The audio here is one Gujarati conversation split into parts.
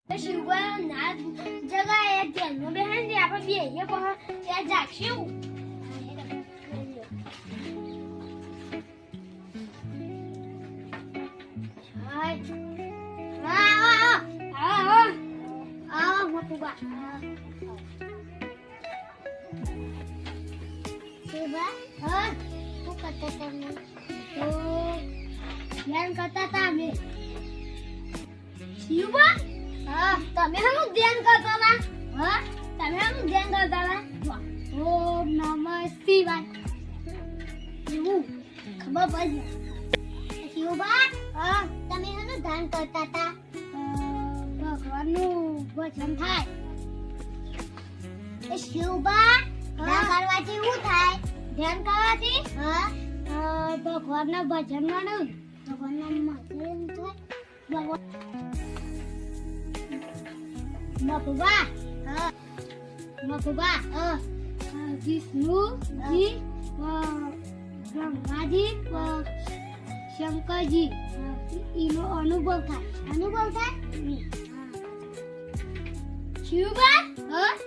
શિવબા ના જગાએ ધ્યાનમાં બેહાન દે આપણે બેહીએ પણ ત્યાં જાગશું તમે હમ ધ્યાન કરતા હતા હા તમે હમ ધ્યાન કરતા હતા ઓમ નમઃ શિવાય એવું ખબર પડી શિવબા હા તમે હમ ધ્યાન કરતા હતા ભગવાનનું ભજન થાય એ શિવબા ધ્યાન કરવાથી શું થાય ધ્યાન કરવાથી હા ભગવાનના ભજનમાં નહીં ભગવાનના મતલબ થાય ભગવાન મફુબા હા મફુબા વિષ્ણુજી બ્રહ્માજી શંકરજી એનો અનુભવ થાય શિવબા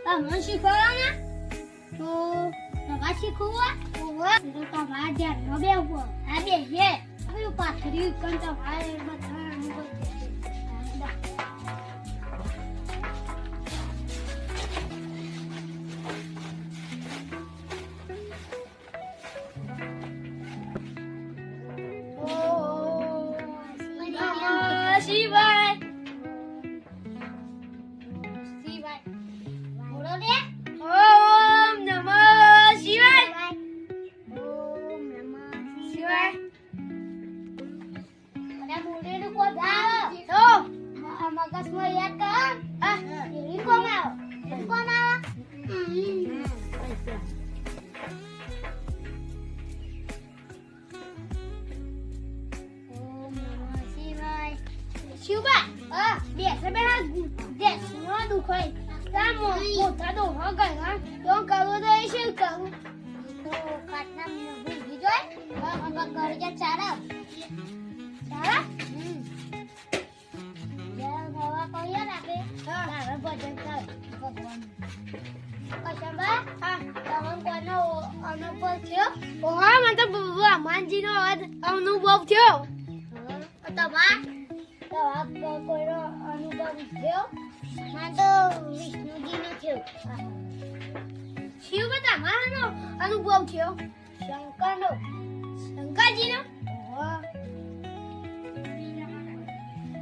તમને શીખવાના તો તમારે શીખવા તો તમારે ધ્યાનમાં બેહવું આ બેહીએ હવે પાથરી કણ તમારે બધા અનુભવ શિવાય શિવાય બોલો ને ઓમ નમઃ શિવાય ઓમ નમઃ શિવાય મને બોલે ને કો જાવ તો મગજમાં યાદ કર એવી કોમ આવો શિવબા બેસે બેહા દેશ નો દુખાય તા મોટા દો હો ગયા તો કરું તો એ શું કરું તો કાટના ભૂલી જોય હવે કરી જા ચારા જરા નવા કહીએ ને આપણે તારે ભજન કર ભગવાન કશંબા તમને કોનો અનુભવ થયો ઓહા મને તો હનુમાનજી નો અનુભવ થયો તમાર કોઈનો અનુભવ થયો મને તો વિષ્ણુજીનો થયો શિવ તમારો અનુભવ થયો શંકરજીનો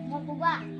મફુબા